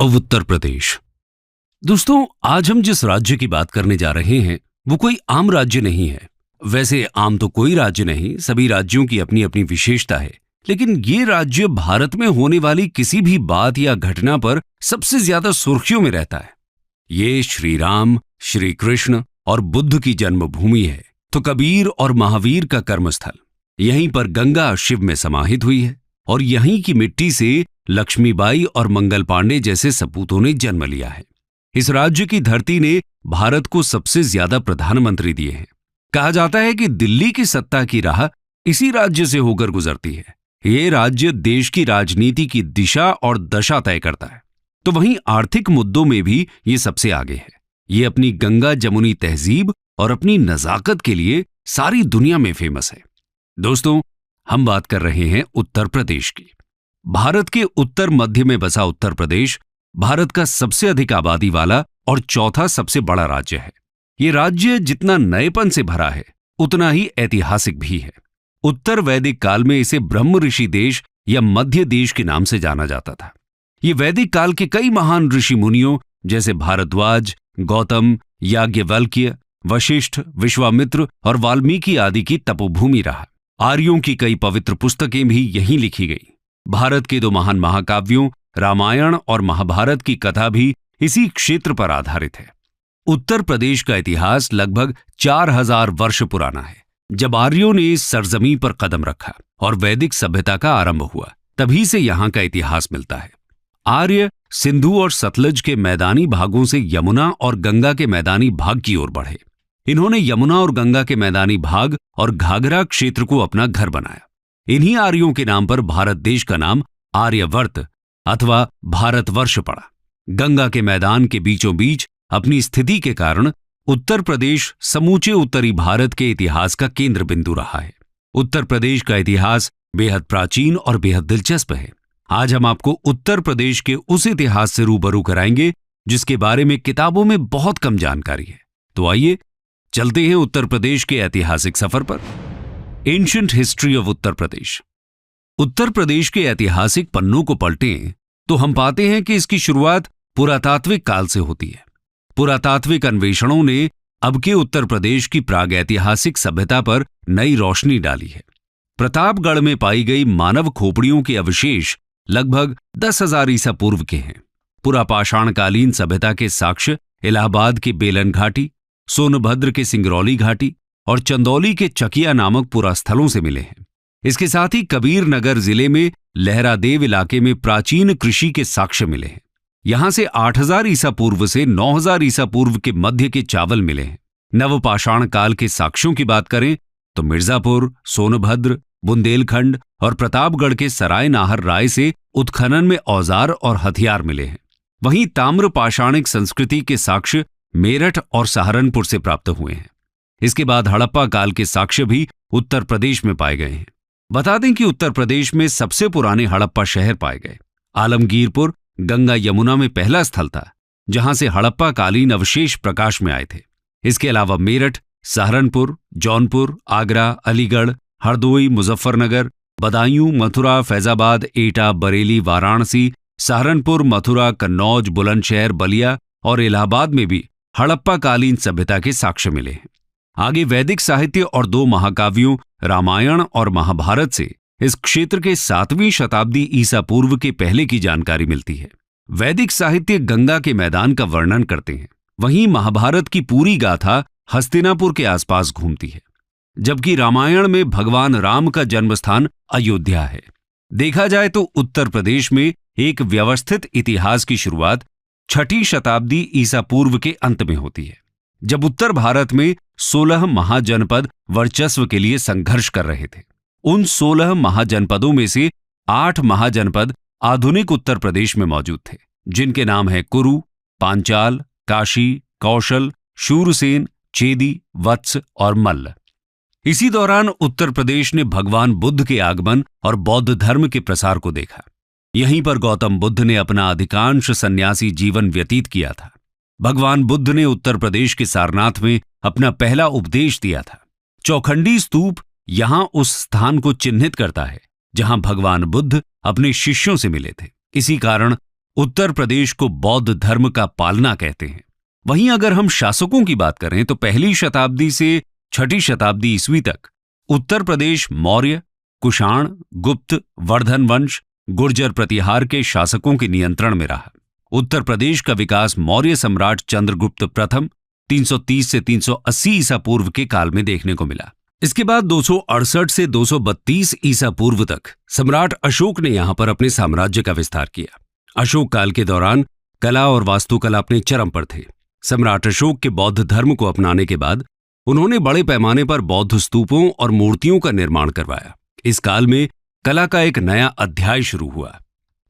Of Uttar Pradesh. दोस्तों, आज हम जिस राज्य की बात करने जा रहे हैं वो कोई आम राज्य नहीं है। वैसे आम तो कोई राज्य नहीं, सभी राज्यों की अपनी अपनी विशेषता है, लेकिन ये राज्य भारत में होने वाली किसी भी बात या घटना पर सबसे ज्यादा सुर्खियों में रहता है। ये श्री राम, श्री कृष्ण और बुद्ध की जन्मभूमि है, तो कबीर और महावीर का कर्मस्थल। यहीं पर गंगा शिव में समाहित हुई है और यहीं की मिट्टी से लक्ष्मीबाई और मंगल पांडे जैसे सपूतों ने जन्म लिया है। इस राज्य की धरती ने भारत को सबसे ज्यादा प्रधानमंत्री दिए हैं। कहा जाता है कि दिल्ली की सत्ता की राह इसी राज्य से होकर गुजरती है। ये राज्य देश की राजनीति की दिशा और दशा तय करता है। तो वहीं आर्थिक मुद्दों में भी ये सबसे आगे है। ये अपनी गंगा जमुनी तहजीब और अपनी नजाकत के लिए सारी दुनिया में फेमस है। दोस्तों, हम बात कर रहे हैं उत्तर प्रदेश की। भारत के उत्तर मध्य में बसा उत्तर प्रदेश भारत का सबसे अधिक आबादी वाला और चौथा सबसे बड़ा राज्य है। ये राज्य जितना नएपन से भरा है उतना ही ऐतिहासिक भी है। उत्तर वैदिक काल में इसे ब्रह्म ऋषि देश या मध्य देश के नाम से जाना जाता था। ये वैदिक काल के कई महान ऋषि मुनियों जैसे भारद्वाज, गौतम, याज्ञवल्क्य, वशिष्ठ, विश्वामित्र और वाल्मीकि आदि की तपोभूमि रहा। आर्यों की कई पवित्र पुस्तकें भी यहीं लिखी गई। भारत के दो महान महाकाव्यों रामायण और महाभारत की कथा भी इसी क्षेत्र पर आधारित है। उत्तर प्रदेश का इतिहास लगभग 4000 वर्ष पुराना है। जब आर्यों ने इस सरजमीन पर कदम रखा और वैदिक सभ्यता का आरंभ हुआ, तभी से यहां का इतिहास मिलता है। आर्य सिंधु और सतलज के मैदानी भागों से यमुना और गंगा के मैदानी भाग की ओर बढ़े। इन्होंने यमुना और गंगा के मैदानी भाग और घाघरा क्षेत्र को अपना घर बनाया। इन्हीं आर्यों के नाम पर भारत देश का नाम आर्यवर्त अथवा भारतवर्ष पड़ा। गंगा के मैदान के बीचों बीच अपनी स्थिति के कारण उत्तर प्रदेश समूचे उत्तरी भारत के इतिहास का केंद्र बिंदु रहा है। उत्तर प्रदेश का इतिहास बेहद प्राचीन और बेहद दिलचस्प है। आज हम आपको उत्तर प्रदेश के उस इतिहास से रूबरू कराएंगे जिसके बारे में किताबों में बहुत कम जानकारी है। तो आइए चलते हैं उत्तर प्रदेश के ऐतिहासिक सफर पर। Ancient history of Uttar Pradesh. Uttar Pradesh के ऐतिहासिक पन्नों को पलटें तो हम पाते हैं कि इसकी शुरुआत पुरातात्विक काल से होती है। पुरातात्विक अन्वेषणों ने अब के उत्तर प्रदेश की प्रागैतिहासिक सभ्यता पर नई रोशनी डाली है। प्रतापगढ़ में पाई गई मानव खोपड़ियों के अवशेष लगभग 10,000 ईसा पूर्व के हैं। पुरापाषाणकालीन सभ्यता के साक्ष्य इलाहाबाद के बेलन घाटी, सोनभद्र के सिंगरौली घाटी और चंदौली के चकिया नामक पुरास्थलों से मिले हैं। इसके साथ ही कबीर नगर जिले में लहरादेव इलाके में प्राचीन कृषि के साक्ष्य मिले हैं। यहां से 8000 ईसा पूर्व से 9000 ईसा पूर्व के मध्य के चावल मिले हैं। नवपाषाण काल के साक्ष्यों की बात करें तो मिर्जापुर, सोनभद्र, बुंदेलखंड और प्रतापगढ़ के सराय नाहर राय से उत्खनन में औजार और हथियार मिले हैं। वहीं ताम्र पाषाणिक संस्कृति के साक्ष्य मेरठ और सहारनपुर से प्राप्त हुए हैं। इसके बाद हड़प्पा काल के साक्ष्य भी उत्तर प्रदेश में पाए गए हैं। बता दें कि उत्तर प्रदेश में सबसे पुराने हड़प्पा शहर पाए गए। आलमगीरपुर गंगा यमुना में पहला स्थल था जहां से हड़प्पा कालीन अवशेष प्रकाश में आए थे। इसके अलावा मेरठ, सहारनपुर, जौनपुर, आगरा, अलीगढ़, हरदोई, मुजफ्फरनगर, बदायूं, मथुरा, फैजाबाद, एटा, बरेली, वाराणसी, सहारनपुर, मथुरा, कन्नौज, बुलंदशहर, बलिया और इलाहाबाद में भी हड़प्पा कालीन सभ्यता के साक्ष्य मिले हैं। आगे वैदिक साहित्य और दो महाकाव्यों रामायण और महाभारत से इस क्षेत्र के 7वीं शताब्दी ईसा पूर्व के पहले की जानकारी मिलती है। वैदिक साहित्य गंगा के मैदान का वर्णन करते हैं, वहीं महाभारत की पूरी गाथा हस्तिनापुर के आसपास घूमती है, जबकि रामायण में भगवान राम का जन्मस्थान अयोध्या है। देखा जाए तो उत्तर प्रदेश में एक व्यवस्थित इतिहास की शुरुआत 6ठी शताब्दी ईसा पूर्व के अंत में होती है, जब उत्तर भारत में 16 महाजनपद वर्चस्व के लिए संघर्ष कर रहे थे। उन 16 महाजनपदों में से 8 महाजनपद आधुनिक उत्तर प्रदेश में मौजूद थे, जिनके नाम है कुरु, पांचाल, काशी, कौशल, शूरसेन, चेदी, वत्स और मल्ल। इसी दौरान उत्तर प्रदेश ने भगवान बुद्ध के आगमन और बौद्ध धर्म के प्रसार को देखा। यहीं पर गौतम बुद्ध ने अपना अधिकांश सन्यासी जीवन व्यतीत किया था। भगवान बुद्ध ने उत्तर प्रदेश के सारनाथ में अपना पहला उपदेश दिया था। चौखंडी स्तूप यहां उस स्थान को चिन्हित करता है जहां भगवान बुद्ध अपने शिष्यों से मिले थे। इसी कारण उत्तर प्रदेश को बौद्ध धर्म का पालना कहते हैं। वहीं अगर हम शासकों की बात करें तो पहली शताब्दी से छठी शताब्दी ईस्वी तक उत्तर प्रदेश मौर्य, कुषाण, गुप्त, वर्धन वंश, गुर्जर प्रतिहार के शासकों के नियंत्रण में रहा। उत्तर प्रदेश का विकास मौर्य सम्राट चंद्रगुप्त प्रथम 330 से 380 ईसा पूर्व के काल में देखने को मिला। इसके बाद 268 से 232 ईसा पूर्व तक सम्राट अशोक ने यहां पर अपने साम्राज्य का विस्तार किया। अशोक काल के दौरान कला और वास्तुकला अपने चरम पर थे। सम्राट अशोक के बौद्ध धर्म को अपनाने के बाद उन्होंने बड़े पैमाने पर बौद्ध स्तूपों और मूर्तियों का निर्माण करवाया। इस काल में कला का एक नया अध्याय शुरू हुआ।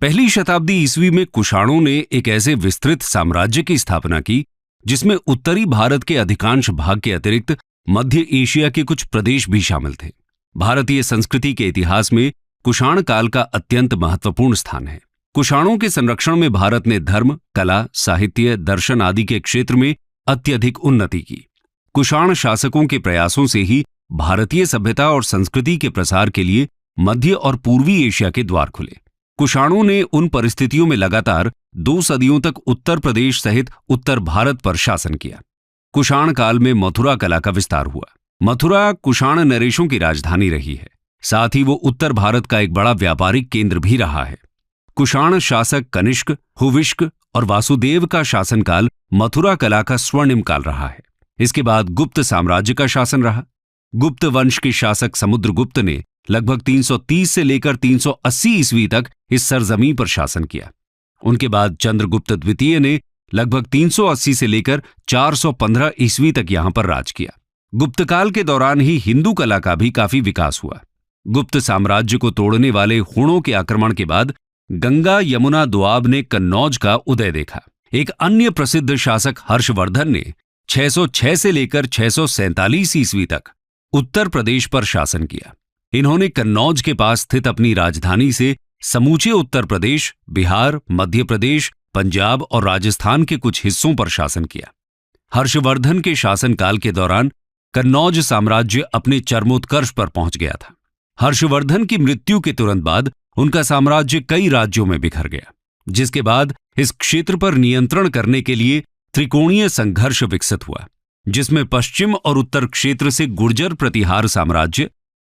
पहली शताब्दी ईस्वी में कुषाणों ने एक ऐसे विस्तृत साम्राज्य की स्थापना की जिसमें उत्तरी भारत के अधिकांश भाग के अतिरिक्त मध्य एशिया के कुछ प्रदेश भी शामिल थे। भारतीय संस्कृति के इतिहास में कुषाण काल का अत्यंत महत्वपूर्ण स्थान है। कुषाणों के संरक्षण में भारत ने धर्म, कला, साहित्य, दर्शन आदि के क्षेत्र में अत्यधिक उन्नति की। कुषाण शासकों के प्रयासों से ही भारतीय सभ्यता और संस्कृति के प्रसार के लिए मध्य और पूर्वी एशिया के द्वार खुले। कुषाणों ने उन परिस्थितियों में लगातार 2 सदियों तक उत्तर प्रदेश सहित उत्तर भारत पर शासन किया। कुषाण काल में मथुरा कला का विस्तार हुआ। मथुरा कुषाण नरेशों की राजधानी रही है। साथ ही वो उत्तर भारत का एक बड़ा व्यापारिक केंद्र भी रहा है। कुषाण शासक कनिष्क, हुविष्क और वासुदेव का शासनकाल मथुरा कला का स्वर्णिम काल रहा है। इसके बाद गुप्त साम्राज्य का शासन रहा। गुप्त वंश के शासक समुद्रगुप्त ने लगभग 330 से लेकर 380 ईस्वी तक इस सरजमीं पर शासन किया। उनके बाद चंद्रगुप्त द्वितीय ने लगभग 380 से लेकर 415 ईस्वी तक यहां पर राज किया। गुप्त काल के दौरान ही हिंदू कला का भी काफी विकास हुआ। गुप्त साम्राज्य को तोड़ने वाले हुणों के आक्रमण के बाद गंगा यमुना दोआब ने कन्नौज का उदय देखा। एक अन्य प्रसिद्ध शासक हर्षवर्धन ने 606 से लेकर 647 ईस्वी तक उत्तर प्रदेश पर शासन किया। इन्होंने कन्नौज के पास स्थित अपनी राजधानी से समूचे उत्तर प्रदेश, बिहार, मध्य प्रदेश, पंजाब और राजस्थान के कुछ हिस्सों पर शासन किया। हर्षवर्धन के शासनकाल के दौरान कन्नौज साम्राज्य अपने चरमोत्कर्ष पर पहुंच गया था। हर्षवर्धन की मृत्यु के तुरंत बाद उनका साम्राज्य कई राज्यों में बिखर गया, जिसके बाद इस क्षेत्र पर नियंत्रण करने के लिए त्रिकोणीय संघर्ष विकसित हुआ, जिसमें पश्चिम और उत्तर क्षेत्र से गुर्जर प्रतिहार साम्राज्य,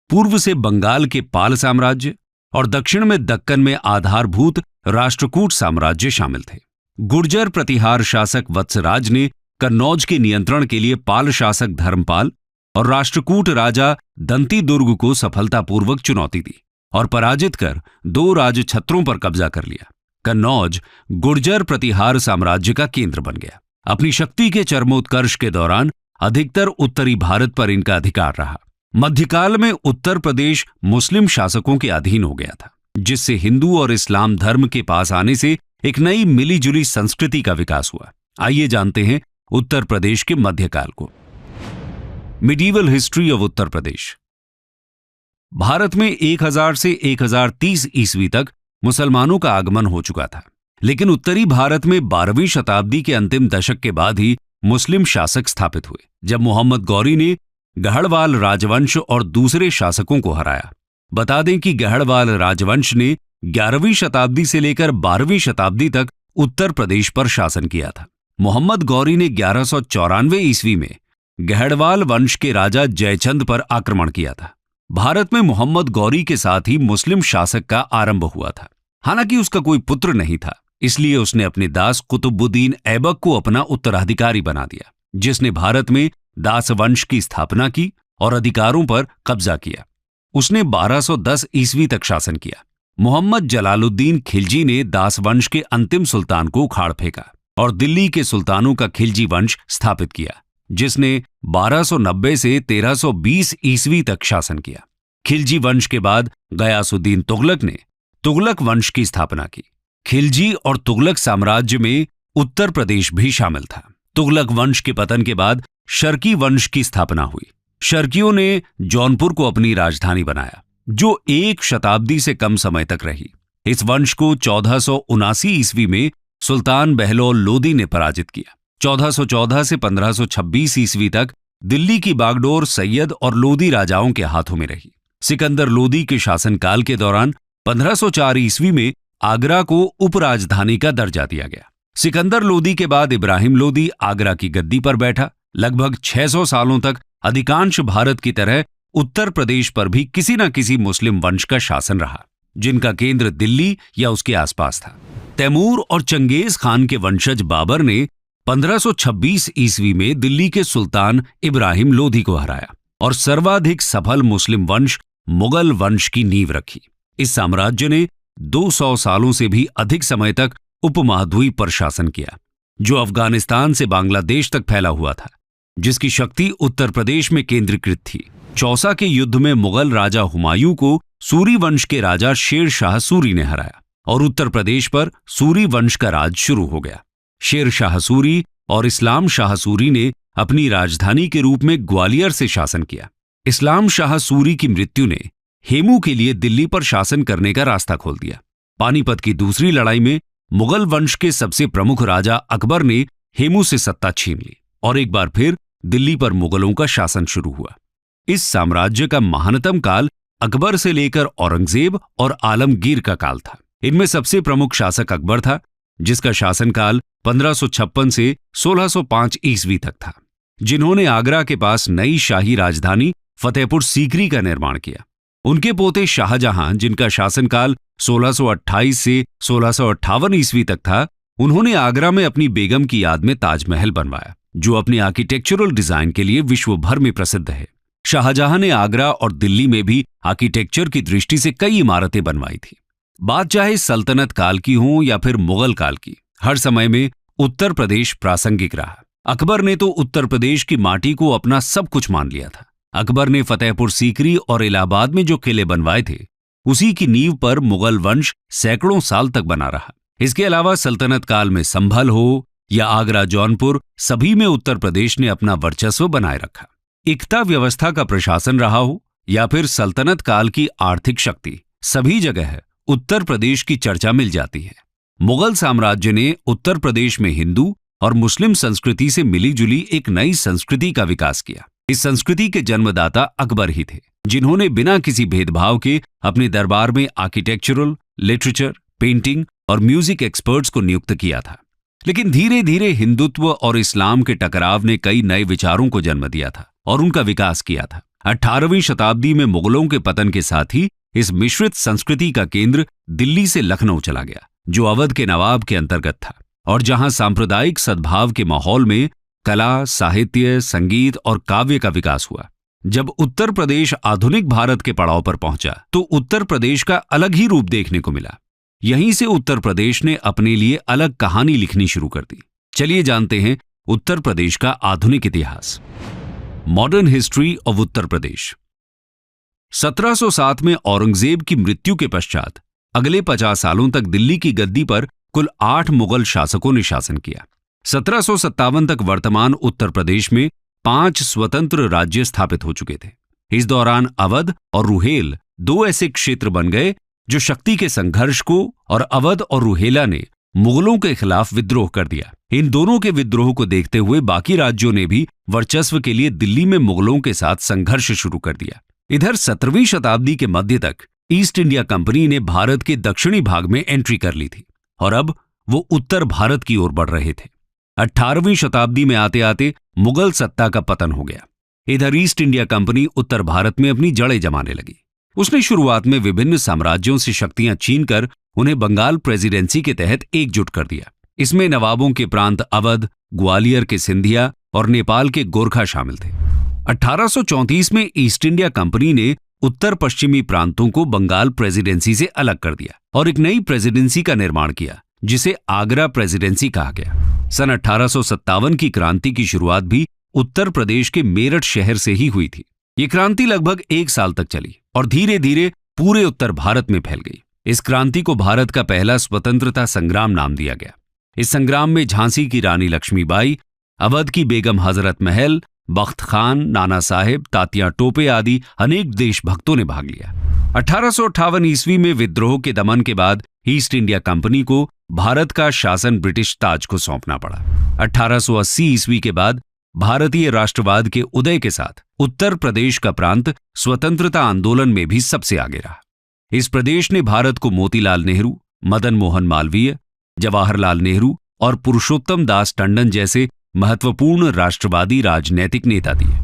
पूर्व से बंगाल के पाल साम्राज्य और दक्षिण में दक्कन में आधारभूत राष्ट्रकूट साम्राज्य शामिल थे। गुर्जर प्रतिहार शासक वत्सराज ने कन्नौज के नियंत्रण के लिए पाल शासक धर्मपाल और राष्ट्रकूट राजा दंती दुर्ग को सफलतापूर्वक चुनौती दी और पराजित कर 2 राजछत्रों पर कब्जा कर लिया। कन्नौज गुर्जर प्रतिहार साम्राज्य का केंद्र बन गया। अपनी शक्ति के चरमोत्कर्ष के दौरान अधिकतर उत्तरी भारत पर इनका अधिकार रहा। मध्यकाल में उत्तर प्रदेश मुस्लिम शासकों के अधीन हो गया था, जिससे हिंदू और इस्लाम धर्म के पास आने से एक नई मिलीजुली संस्कृति का विकास हुआ। आइए जानते हैं उत्तर प्रदेश के मध्यकाल को। Medieval history of Uttar Pradesh. Bharat में 1000 से 1030 ईस्वी तक मुसलमानों का आगमन हो चुका था, लेकिन उत्तरी भारत में 12वीं शताब्दी के अंतिम दशक के बाद ही मुस्लिम शासक स्थापित हुए, जब मोहम्मद गौरी ने गढ़वाल राजवंश और दूसरे शासकों को हराया। बता दें कि गढ़वाल राजवंश ने 11वीं शताब्दी से लेकर 12वीं शताब्दी तक उत्तर प्रदेश पर शासन किया था। मोहम्मद गौरी ने 1194 ईस्वी में गढ़वाल वंश के राजा जयचंद पर आक्रमण किया था। भारत में मोहम्मद गौरी के साथ ही मुस्लिम शासक का आरंभ हुआ था। हालांकि उसका कोई पुत्र नहीं था, इसलिए उसने अपने दास कुतुबुद्दीन ऐबक को अपना उत्तराधिकारी बना दिया, जिसने भारत में दास वंश की स्थापना की और अधिकारों पर कब्जा किया। उसने 1210 ईस्वी तक शासन किया। मोहम्मद जलालुद्दीन खिलजी ने दास वंश के अंतिम सुल्तान को उखाड़ फेंका और दिल्ली के सुल्तानों का खिलजी वंश स्थापित किया, जिसने 1290 से 1320 ईस्वी तक शासन किया। खिलजी वंश के बाद गयासुद्दीन तुगलक ने तुगलक वंश की स्थापना की। खिलजी और तुगलक साम्राज्य में उत्तर प्रदेश भी शामिल था। तुगलक वंश के पतन के बाद शर्की वंश की स्थापना हुई। शर्कियों ने जौनपुर को अपनी राजधानी बनाया, जो 1 शताब्दी से कम समय तक रही। इस वंश को 1479 ईस्वी में सुल्तान बहलोल लोदी ने पराजित किया। 1414 से 1526 ईस्वी तक दिल्ली की बागडोर सैयद और लोदी राजाओं के हाथों में रही। सिकंदर लोदी के शासनकाल के दौरान 1504 ईस्वी में आगरा को उपराजधानी का दर्जा दिया गया। सिकंदर लोदी के बाद इब्राहिम लोदी आगरा की गद्दी पर बैठा। लगभग 600 सालों तक अधिकांश भारत की तरह उत्तर प्रदेश पर भी किसी न किसी मुस्लिम वंश का शासन रहा, जिनका केंद्र दिल्ली या उसके आसपास था। तैमूर और चंगेज खान के वंशज बाबर ने 1526 ईस्वी में दिल्ली के सुल्तान इब्राहिम लोदी को हराया और सर्वाधिक सफल मुस्लिम वंश मुगल वंश की नींव रखी। इस साम्राज्य ने 200 सालों से भी अधिक समय तक उपमहाद्वीप पर शासन किया, जो अफगानिस्तान से बांग्लादेश तक फैला हुआ था, जिसकी शक्ति उत्तर प्रदेश में केंद्रीकृत थी। चौसा के युद्ध में मुगल राजा हुमायूं को सूरी वंश के राजा शेर शाह सूरी ने हराया और उत्तर प्रदेश पर सूरी वंश का राज शुरू हो गया। शेर शाह सूरी और इस्लाम शाह सूरी ने अपनी राजधानी के रूप में ग्वालियर से शासन किया। इस्लाम शाह सूरी की मृत्यु ने हेमू के लिए दिल्ली पर शासन करने का रास्ता खोल दिया। पानीपत की दूसरी लड़ाई में मुगल वंश के सबसे प्रमुख राजा अकबर ने हेमू से सत्ता छीन ली और एक बार फिर दिल्ली पर मुगलों का शासन शुरू हुआ। इस साम्राज्य का महानतम काल अकबर से लेकर औरंगजेब और आलमगीर का काल था। इनमें सबसे प्रमुख शासक अकबर था, जिसका शासनकाल 1556 से 1605 ईस्वी तक था, जिन्होंने आगरा के पास नई शाही राजधानी फतेहपुर सीकरी का निर्माण किया। उनके पोते शाहजहां, जिनका शासनकाल 1628 से 1658 ईस्वी तक था, उन्होंने आगरा में अपनी बेगम की याद में ताजमहल बनवाया, जो अपने आर्किटेक्चरल डिजाइन के लिए विश्व भर में प्रसिद्ध है। शाहजहां ने आगरा और दिल्ली में भी आर्किटेक्चर की दृष्टि से कई इमारतें बनवाई थी। बात चाहे सल्तनत काल की हो या फिर मुगल काल की, हर समय में उत्तर प्रदेश प्रासंगिक रहा। अकबर ने तो उत्तर प्रदेश की माटी को अपना सब कुछ मान लिया था। अकबर ने फतेहपुर सीकरी और इलाहाबाद में जो किले बनवाए थे, उसी की नींव पर मुगल वंश सैकड़ों साल तक बना रहा। इसके अलावा सल्तनत काल में संभल हो या आगरा जौनपुर, सभी में उत्तर प्रदेश ने अपना वर्चस्व बनाए रखा। इक्ता व्यवस्था का प्रशासन रहा हो या फिर सल्तनत काल की आर्थिक शक्ति, सभी जगह उत्तर प्रदेश की चर्चा मिल जाती है। मुगल साम्राज्य ने उत्तर प्रदेश में हिंदू और मुस्लिम संस्कृति से मिलीजुली एक नई संस्कृति का विकास किया। इस संस्कृति के जन्मदाता अकबर ही थे, जिन्होंने बिना किसी भेदभाव के अपने दरबार में आर्किटेक्चरल, लिटरेचर, पेंटिंग और म्यूजिक एक्सपर्ट्स को नियुक्त किया था। लेकिन धीरे धीरे हिंदुत्व और इस्लाम के टकराव ने कई नए विचारों को जन्म दिया था और उनका विकास किया था। 18वीं शताब्दी में मुगलों के पतन के साथ ही इस मिश्रित संस्कृति का केंद्र दिल्ली से लखनऊ चला गया, जो अवध के नवाब के अंतर्गत था और जहां सांप्रदायिक सद्भाव के माहौल में कला, साहित्य, संगीत और काव्य का विकास हुआ। जब उत्तर प्रदेश आधुनिक भारत के पड़ाव पर पहुंचा तो उत्तर प्रदेश का अलग ही रूप देखने को मिला। यहीं से उत्तर प्रदेश ने अपने लिए अलग कहानी लिखनी शुरू कर दी। चलिए जानते हैं उत्तर प्रदेश का आधुनिक इतिहास। Modern history of Uttar Pradesh. 1707 में औरंगजेब की मृत्यु के पश्चात अगले 50 सालों तक दिल्ली की गद्दी पर कुल 8 मुगल शासकों ने शासन किया। 1757 तक वर्तमान उत्तर प्रदेश में 5 स्वतंत्र राज्य स्थापित हो चुके थे। इस दौरान अवध और रुहेल 2 ऐसे क्षेत्र बन गए जो शक्ति के संघर्ष को, और अवध और रुहेला ने मुगलों के खिलाफ विद्रोह कर दिया। इन दोनों के विद्रोह को देखते हुए बाकी राज्यों ने भी वर्चस्व के लिए दिल्ली में मुगलों के साथ संघर्ष शुरू कर दिया। इधर 17वीं शताब्दी के मध्य तक ईस्ट इंडिया कंपनी ने भारत के दक्षिणी भाग में एंट्री कर ली थी और अब वो उत्तर भारत की ओर बढ़ रहे थे। 18वीं शताब्दी में आते आते मुगल सत्ता का पतन हो गया। इधर ईस्ट इंडिया कंपनी उत्तर भारत में अपनी जड़ें जमाने लगी। उसने शुरुआत में विभिन्न साम्राज्यों से शक्तियां छीनकर उन्हें बंगाल प्रेसिडेंसी के तहत एकजुट कर दिया। इसमें नवाबों के प्रांत अवध, ग्वालियर के सिंधिया और नेपाल के गोरखा शामिल थे। 1834 में ईस्ट इंडिया कंपनी ने उत्तर पश्चिमी प्रांतों को बंगाल प्रेसिडेंसी से अलग कर दिया और एक नई प्रेसिडेंसी का निर्माण किया, जिसे आगरा प्रेसिडेंसी कहा गया। सन 1857 की क्रांति की शुरुआत भी उत्तर प्रदेश के मेरठ शहर से ही हुई थी। ये क्रांति लगभग 1 साल तक चली और धीरे धीरे पूरे उत्तर भारत में फैल गई। इस क्रांति को भारत का पहला स्वतंत्रता संग्राम नाम दिया गया। इस संग्राम में झांसी की रानी लक्ष्मीबाई, अवध की बेगम हजरत महल, बख्त खान, नाना साहेब, तात्या टोपे आदि अनेक देशभक्तों ने भाग लिया। 1858 ईस्वी में विद्रोह के दमन के बाद ईस्ट इंडिया कंपनी को भारत का शासन ब्रिटिश ताज को सौंपना पड़ा। 1880 ईस्वी के बाद भारतीय राष्ट्रवाद के उदय के साथ उत्तर प्रदेश का प्रांत स्वतंत्रता आंदोलन में भी सबसे आगे रहा। इस प्रदेश ने भारत को मोतीलाल नेहरू, मदन मोहन मालवीय, जवाहरलाल नेहरू और पुरुषोत्तम दास टंडन जैसे महत्वपूर्ण राष्ट्रवादी राजनैतिक नेता दिए।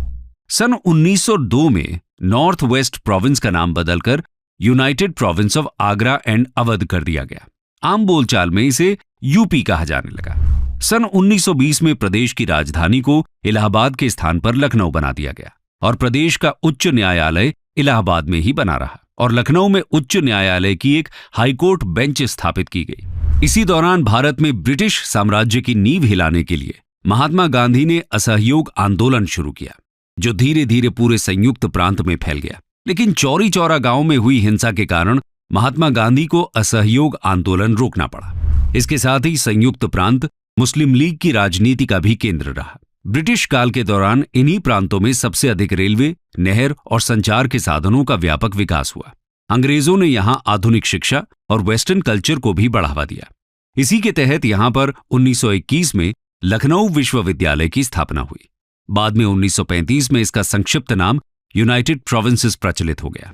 सन 1902 में नॉर्थ वेस्ट प्रोविंस का नाम बदलकर United province of Agra and Awadh कर दिया गया। आम बोलचाल में इसे यूपी कहा जाने लगा। सन 1920 में प्रदेश की राजधानी को इलाहाबाद के स्थान पर लखनऊ बना दिया गया और प्रदेश का उच्च न्यायालय इलाहाबाद में ही बना रहा और लखनऊ में उच्च न्यायालय की एक हाईकोर्ट बेंच स्थापित की गई। इसी दौरान भारत में ब्रिटिश साम्राज्य की नींव हिलाने के लिए महात्मा गांधी ने असहयोग आंदोलन शुरू किया, जो धीरे धीरे पूरे संयुक्त प्रांत में फैल गया। लेकिन चौरी चौरा गांव में हुई हिंसा के कारण महात्मा गांधी को असहयोग आंदोलन रोकना पड़ा। इसके साथ ही संयुक्त प्रांत मुस्लिम लीग की राजनीति का भी केंद्र रहा। ब्रिटिश काल के दौरान इन्हीं प्रांतों में सबसे अधिक रेलवे, नहर और संचार के साधनों का व्यापक विकास हुआ। अंग्रेजों ने यहां आधुनिक शिक्षा और वेस्टर्न कल्चर को भी बढ़ावा दिया। इसी के तहत यहां पर 1921 में लखनऊ विश्वविद्यालय की स्थापना हुई। बाद में 1935 में इसका संक्षिप्त नाम यूनाइटेड प्रोविंसेस प्रचलित हो गया।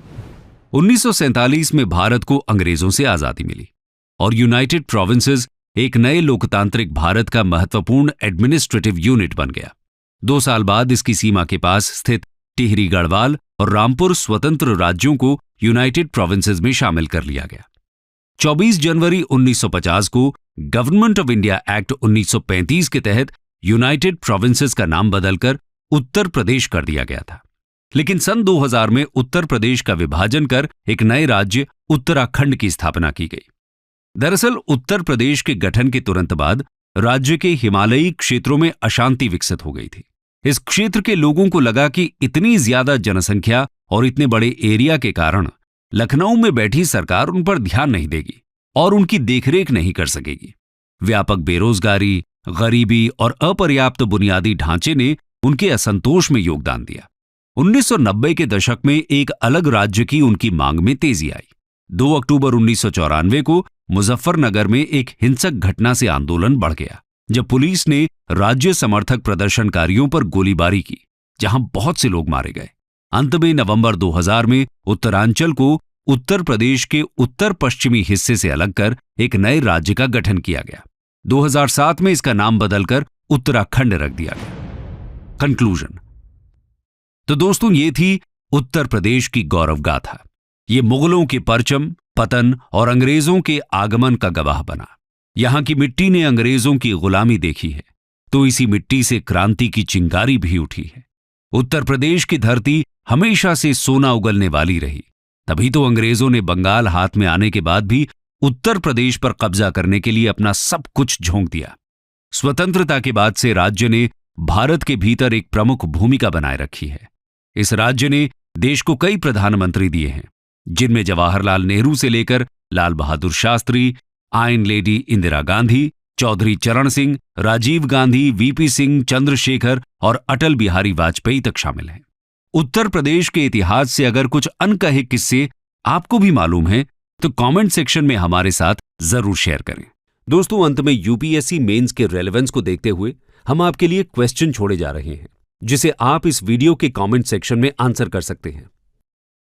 1947 में भारत को अंग्रेजों से आजादी मिली और यूनाइटेड प्रोविंसेस एक नए लोकतांत्रिक भारत का महत्वपूर्ण एडमिनिस्ट्रेटिव यूनिट बन गया। 2 साल बाद इसकी सीमा के पास स्थित टिहरी गढ़वाल और रामपुर स्वतंत्र राज्यों को यूनाइटेड प्रोविंसेस में शामिल कर लिया गया। 24 जनवरी 1950 को गवर्नमेंट ऑफ इंडिया एक्ट 1935 के तहत यूनाइटेड प्रोविंसेस का नाम बदलकर उत्तर प्रदेश कर दिया गया था। लेकिन सन 2000 में उत्तर प्रदेश का विभाजन कर एक नए राज्य उत्तराखंड की स्थापना की गई। दरअसल उत्तर प्रदेश के गठन के तुरंत बाद राज्य के हिमालयी क्षेत्रों में अशांति विकसित हो गई थी। इस क्षेत्र के लोगों को लगा कि इतनी ज्यादा जनसंख्या और इतने बड़े एरिया के कारण लखनऊ में बैठी सरकार उन पर ध्यान नहीं देगी और उनकी देखरेख नहीं कर सकेगी। व्यापक बेरोजगारी, गरीबी और अपर्याप्त बुनियादी ढांचे ने उनके असंतोष में योगदान दिया। 1990 के दशक में एक अलग राज्य की उनकी मांग में तेजी आई। 2 अक्टूबर 1994 को मुजफ्फरनगर में एक हिंसक घटना से आंदोलन बढ़ गया, जब पुलिस ने राज्य समर्थक प्रदर्शनकारियों पर गोलीबारी की, जहां बहुत से लोग मारे गए। अंत में नवंबर 2000 में उत्तरांचल को उत्तर प्रदेश के उत्तर पश्चिमी हिस्से से अलग कर एक नए राज्य का गठन किया गया। 2007 में इसका नाम बदलकर उत्तराखंड रख दिया गया। कंक्लूजन। तो दोस्तों, ये थी उत्तर प्रदेश की गौरव गाथा। ये मुगलों के परचम, पतन और अंग्रेजों के आगमन का गवाह बना। यहां की मिट्टी ने अंग्रेजों की गुलामी देखी है, तो इसी मिट्टी से क्रांति की चिंगारी भी उठी है। उत्तर प्रदेश की धरती हमेशा से सोना उगलने वाली रही। तभी तो अंग्रेजों ने बंगाल हाथ में आने के बाद भी उत्तर प्रदेश पर कब्जा करने के लिए अपना सब कुछ झोंक दिया। स्वतंत्रता के बाद से राज्य ने भारत के भीतर एक प्रमुख भूमिका बनाए रखी है। इस राज्य ने देश को कई प्रधानमंत्री दिए हैं, जिनमें जवाहरलाल नेहरू से लेकर लाल बहादुर शास्त्री, आयन लेडी इंदिरा गांधी, चौधरी चरण सिंह, राजीव गांधी, वीपी सिंह, चंद्रशेखर और अटल बिहारी वाजपेयी तक शामिल हैं। उत्तर प्रदेश के इतिहास से अगर कुछ अनकहे किस्से आपको भी मालूम है तो कमेंट सेक्शन में हमारे साथ जरूर शेयर करें। दोस्तों, अंत में यूपीएससी मेंस के रेलेवेंस को देखते हुए हम आपके लिए क्वेश्चन छोड़े जा रहे हैं, जिसे आप इस वीडियो के कमेंट सेक्शन में आंसर कर सकते हैं।